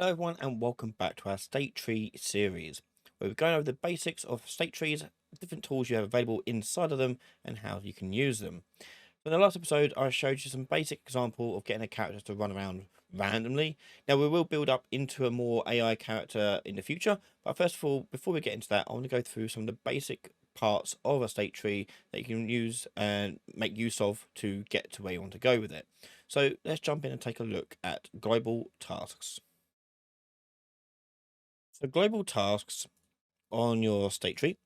Hello everyone and welcome back to our state tree series, where we're going over the basics of state trees, different tools you have available inside of them and how you can use them. So in the last episode I showed you some basic example of getting a character to run around randomly. Now we will build up into a more AI character in the future, but first of all, before we get into that, I want to go through some of the basic parts of a state tree that you can use and make use of to get to where you want to go with it. So let's jump in and take a look at global tasks. So global tasks on your state tree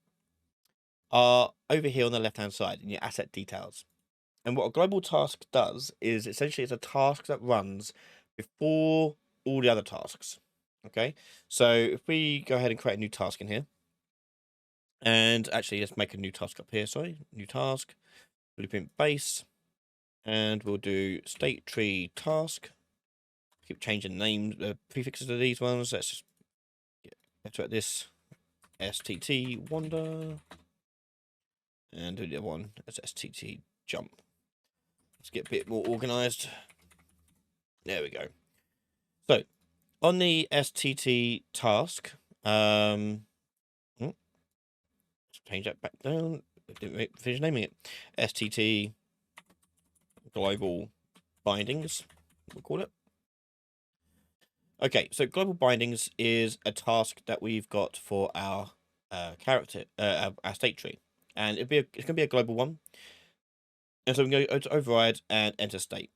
are over here on the left hand side in your asset details. And what a global task does is essentially it's a task that runs before all the other tasks. Okay, so if we go ahead and create a new task in here, and actually let's make a new task up here. Sorry, new task, blueprint base, and we'll do state tree task. Keep changing names, prefixes to these ones. Let's just get better at this. STT wander. And do the other one as STT jump. Let's get a bit more organized. There we go. So on the STT task, let's change that back down. Didn't finish naming it. STT global bindings, we'll call it. Okay, so global bindings is a task that we've got for our character, our state tree. And it's going to be a global one. And so I'm going to go to override and enter state.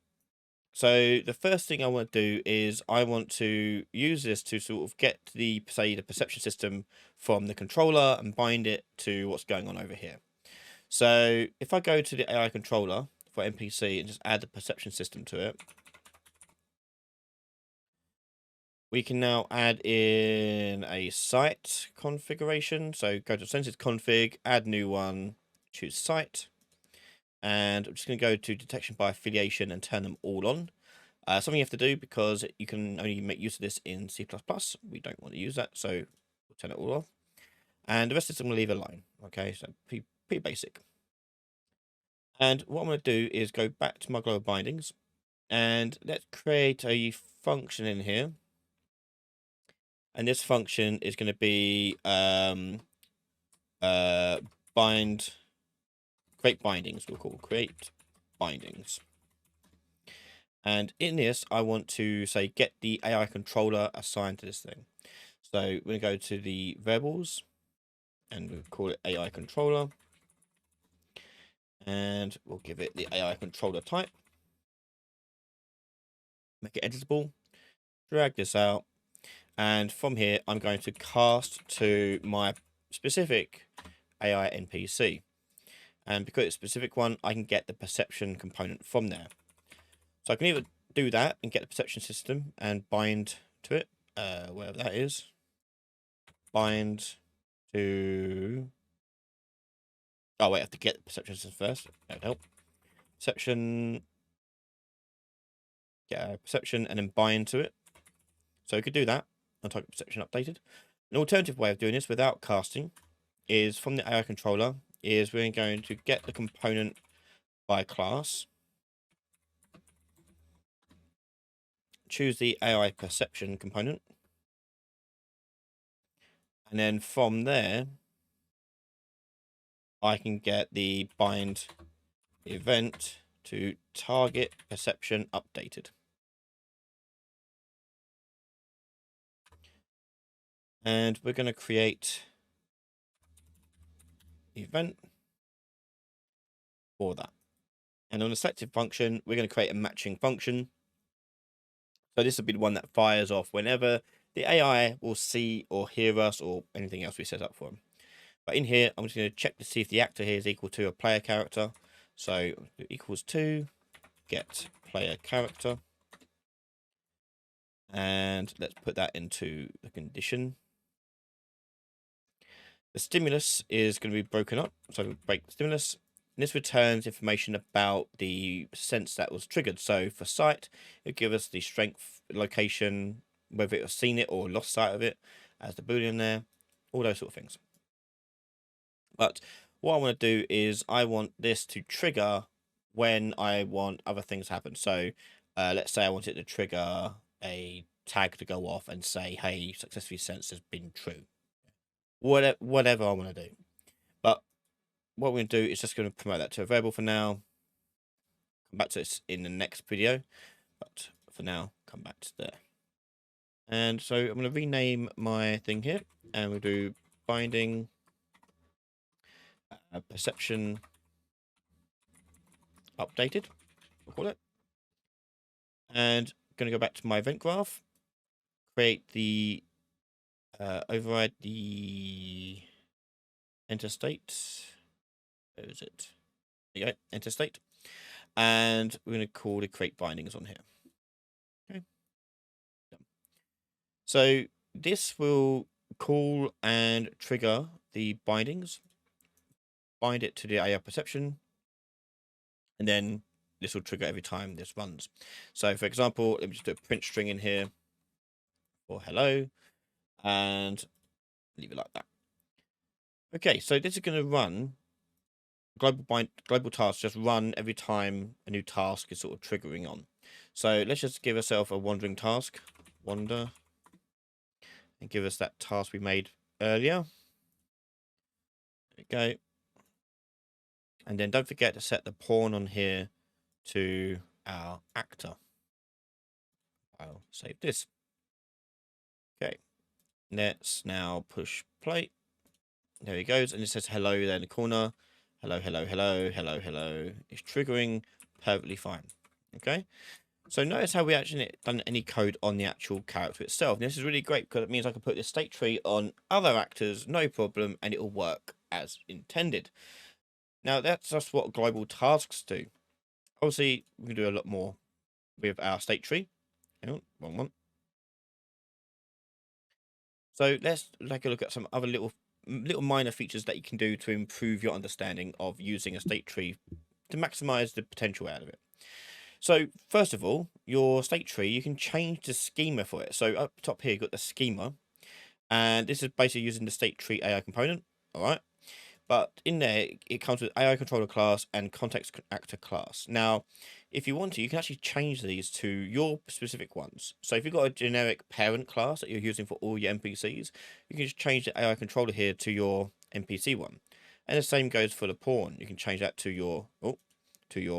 So the first thing I want to do is I want to use this to sort of get the perception system from the controller and bind it to what's going on over here. So if I go to the AI controller for NPC and just add the perception system to it, we can now add in a site configuration. So go to sensitive config, add new one, choose site. And I'm just going to go to detection by affiliation and turn them all on. Something you have to do because you can only make use of this in C++. We don't want to use that, so we'll turn it all off. And the rest of this I'm going to leave alone. Okay, so pretty basic. And what I'm going to do is go back to my global bindings, and let's create a function in here. And this function is going to be create bindings. We'll call create bindings. And in this, I want to say get the AI controller assigned to this thing. So we're going to go to the variables and we'll call it AI controller. And we'll give it the AI controller type. Make it editable. Drag this out. And from here, I'm going to cast to my specific AI NPC. And because it's a specific one, I can get the perception component from there. So I can either do that and get the perception system and bind to it, wherever that is. Bind to... Oh, wait, I have to get the perception system first. That would help. Perception... Get a perception and then bind to it. So we could do that and type perception updated. An alternative way of doing this without casting is from the AI controller is we're going to get the component by class. Choose the AI perception component. And then from there, I can get the bind event to target perception updated. And we're going to create event for that. And on the selected function, we're going to create a matching function. So this will be the one that fires off whenever the AI will see or hear us or anything else we set up for them. But in here, I'm just going to check to see if the actor here is equal to a player character. So equals to get player character. And let's put that into the condition. The stimulus is going to be broken up. So break the stimulus. And this returns information about the sense that was triggered. So for sight, it'll give us the strength, location, whether it was seen it or lost sight of it as the boolean there, all those sort of things. But what I want to do is I want this to trigger when I want other things to happen. So let's say I want it to trigger a tag to go off and say, hey, successfully sensed has been true. Whatever I want to do. But what we're going to do is just going to promote that to a variable for now. Come back to this in the next video. But for now, come back to there. And so I'm going to rename my thing here. And we'll do binding perception updated. We'll call it. And I'm going to go back to my event graph. Create the override the enter state. Where is it? There you go, enter state. And we're going to call the create bindings on here. Okay. So this will call and trigger the bindings, bind it to the AI perception, and then this will trigger every time this runs. So for example, let me just do a print string in here for hello and leave it like that. Okay, so this is going to run global tasks, just run every time a new task is sort of triggering on. So let's just give ourselves a wandering task, wander, and give us that task we made earlier. There we go. And then don't forget to set the pawn on here to our actor. I'll save this. Okay, let's now push play. There he goes, and it says hello there in the corner. Hello, hello, hello, hello, hello. It's triggering perfectly fine. Okay, so notice how we actually done any code on the actual character itself. And this is really great because it means I can put this state tree on other actors, no problem, and it will work as intended. Now that's just what global tasks do. Obviously, we can do a lot more with our state tree. Hang on, wrong one. So let's take a look at some other little minor features that you can do to improve your understanding of using a state tree to maximize the potential out of it. So first of all, your state tree, you can change the schema for it. So up top here, you've got the schema, and this is basically using the state tree AI component. All right. But in there, it comes with AI controller class and context actor class. Now, if you want to, you can actually change these to your specific ones. So if you've got a generic parent class that you're using for all your NPCs, you can just change the AI controller here to your NPC one. And the same goes for the pawn. You can change that to your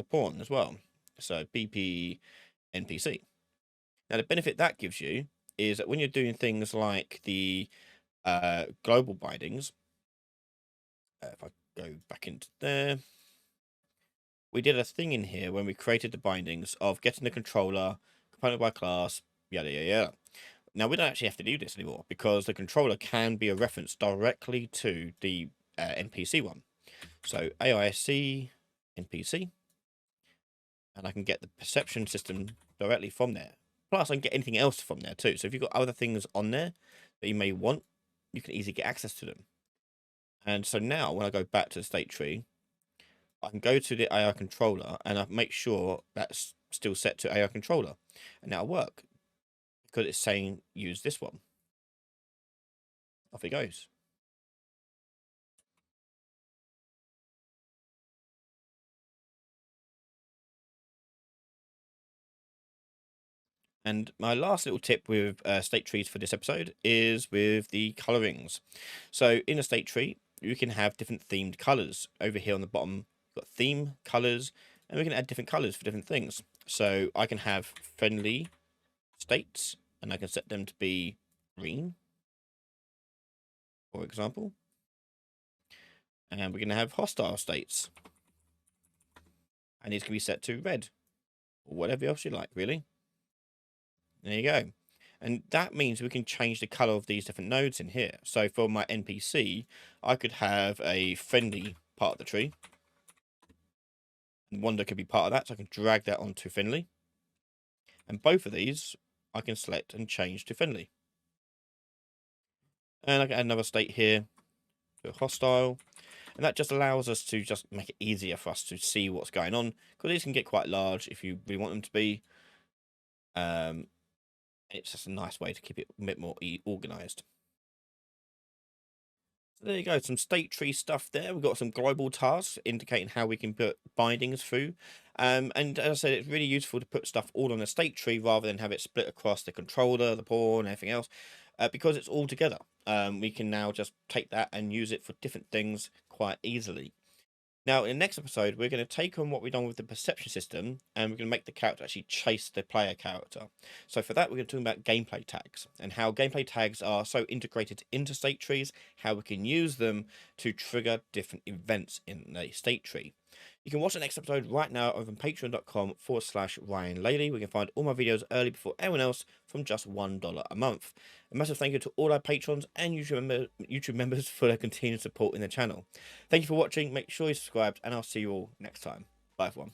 pawn as well. So BP NPC. Now, the benefit that gives you is that when you're doing things like the global bindings, if I go back into there, we did a thing in here when we created the bindings of getting the controller, component by class, yada, yada, yada. Now, we don't actually have to do this anymore because the controller can be a reference directly to the NPC one. So AISC NPC, and I can get the perception system directly from there. Plus, I can get anything else from there too. So if you've got other things on there that you may want, you can easily get access to them. And so now when I go back to the state tree, I can go to the AI controller and I make sure that's still set to AI controller. And that'll work because it's saying use this one. Off it goes. And my last little tip with state trees for this episode is with the colorings. So in a state tree, you can have different themed colors. Over here on the bottom, you've got theme colors, and we can add different colors for different things. So I can have friendly states, and I can set them to be green, for example. And we're going to have hostile states. And these can be set to red, or whatever else you like, really. There you go. And that means we can change the color of these different nodes in here. So for my NPC, I could have a friendly part of the tree. And Wander could be part of that, so I can drag that onto friendly. And both of these, I can select and change to friendly. And I can add another state here to hostile. And that just allows us to just make it easier for us to see what's going on. Because these can get quite large if you really want them to be. It's just a nice way to keep it a bit more organized. There you go, some state tree stuff there. We've got some global tasks indicating how we can put bindings through. And as I said, it's really useful to put stuff all on a state tree rather than have it split across the controller, the pawn, and everything else, because it's all together. We can now just take that and use it for different things quite easily. Now, in the next episode, we're going to take on what we've done with the perception system, and we're going to make the character actually chase the player character. So for that, we're going to talk about gameplay tags, and how gameplay tags are so integrated into state trees, how we can use them to trigger different events in a state tree. You can watch the next episode right now over on patreon.com/Ryan Laley. We can find all my videos early before anyone else from just $1 a month. A massive thank you to all our patrons and YouTube members for their continued support in the channel. Thank you for watching. Make sure you subscribe, and I'll see you all next time. Bye, everyone.